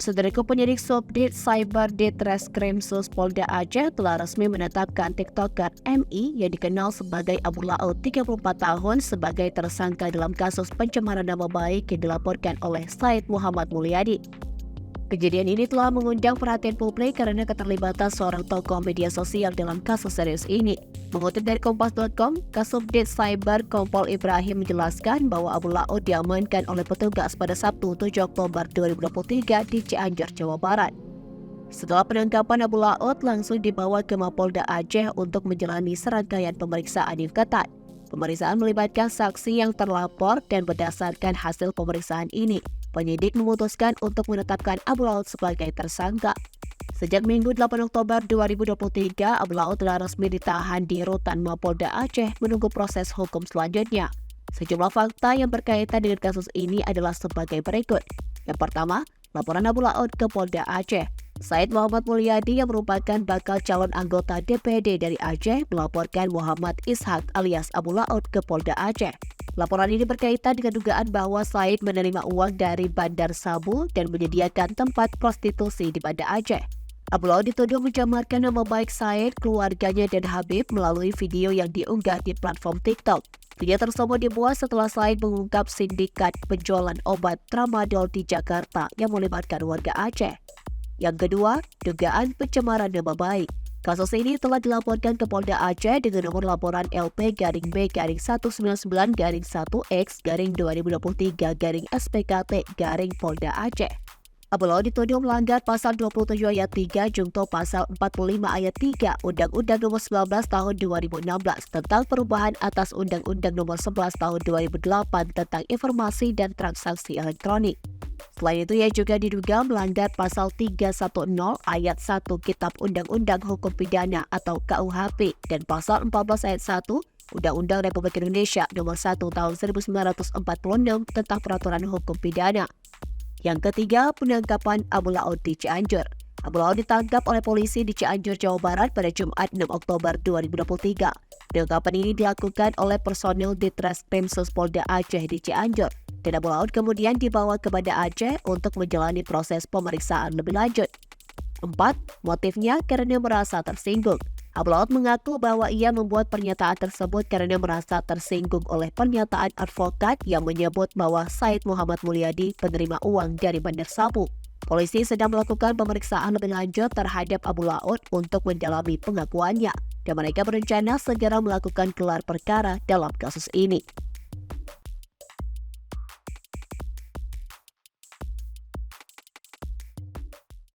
Saudaraku, penyidik Subdit Cyber Ditreskrimsus Polda Aceh telah resmi menetapkan TikToker MI yang dikenal sebagai Abu Laut 34 tahun sebagai tersangka dalam kasus pencemaran nama baik yang dilaporkan oleh Said Muhammad Mulyadi. Kejadian ini telah mengundang perhatian publik karena keterlibatan seorang tokoh media sosial dalam kasus serius ini. Mengutip dari Kompas.com, Kasubdit Cyber Kompol Ibrahim menjelaskan bahwa Abu Laut diamankan oleh petugas pada Sabtu 7 Oktober 2023 di Cianjur, Jawa Barat. Setelah penangkapan, Abu Laut langsung dibawa ke Mapolda Aceh untuk menjalani serangkaian pemeriksaan yang ketat. Pemeriksaan melibatkan saksi yang terlapor dan berdasarkan hasil pemeriksaan ini, penyidik memutuskan untuk menetapkan Abu Laut sebagai tersangka. Sejak Minggu 8 Oktober 2023, Abu Laut telah resmi ditahan di Rutan Mapolda Aceh menunggu proses hukum selanjutnya. Sejumlah fakta yang berkaitan dengan kasus ini adalah sebagai berikut. Yang pertama, laporan Abu Laut ke Polda Aceh. Said Muhammad Mulyadi yang merupakan bakal calon anggota DPD dari Aceh melaporkan Muhammad Ishak alias Abu Laut ke Polda Aceh. Laporan ini berkaitan dengan dugaan bahwa Said menerima uang dari Bandar Sabu dan menyediakan tempat prostitusi di Banda Aceh. Abu Laut dituduh mencemarkan nama baik Said, keluarganya dan Habib melalui video yang diunggah di platform TikTok. Video tersebut dibuat setelah Said mengungkap sindikat penjualan obat tramadol di Jakarta yang melibatkan warga Aceh. Yang kedua, dugaan pencemaran nama baik. Kasus ini telah dilaporkan ke Polda Aceh dengan nomor laporan LP-B-119-1X-2023-SPKT-Polda Aceh. Abu Laut dituduh melanggar pasal 27 ayat 3 junto pasal 45 ayat 3 Undang-Undang Nomor 19 Tahun 2016 tentang perubahan atas Undang-Undang Nomor 11 Tahun 2008 tentang informasi dan transaksi elektronik. Selain itu, ia juga diduga melanggar pasal 310 ayat 1 Kitab Undang-Undang Hukum Pidana atau KUHP dan pasal 14 ayat 1 Undang-Undang Republik Indonesia Nomor 1 Tahun 1946 tentang Peraturan Hukum Pidana. Yang ketiga, penangkapan Abu Laut di Cianjur. Abu Laut ditangkap oleh polisi di Cianjur, Jawa Barat pada Jumat 6 Oktober 2023. Penangkapan ini dilakukan oleh personil Ditreskrimsus Polda Aceh di Cianjur. Dan Abu Laut kemudian dibawa ke Banda Aceh untuk menjalani proses pemeriksaan lebih lanjut. 4. Motifnya karena merasa tersinggung. Abu Laut mengaku bahwa ia membuat pernyataan tersebut karena merasa tersinggung oleh pernyataan advokat yang menyebut bahwa Said Muhammad Mulyadi penerima uang dari Bandar Sabu. Polisi sedang melakukan pemeriksaan lebih lanjut terhadap Abu Laut untuk mendalami pengakuannya, dan mereka berencana segera melakukan gelar perkara dalam kasus ini.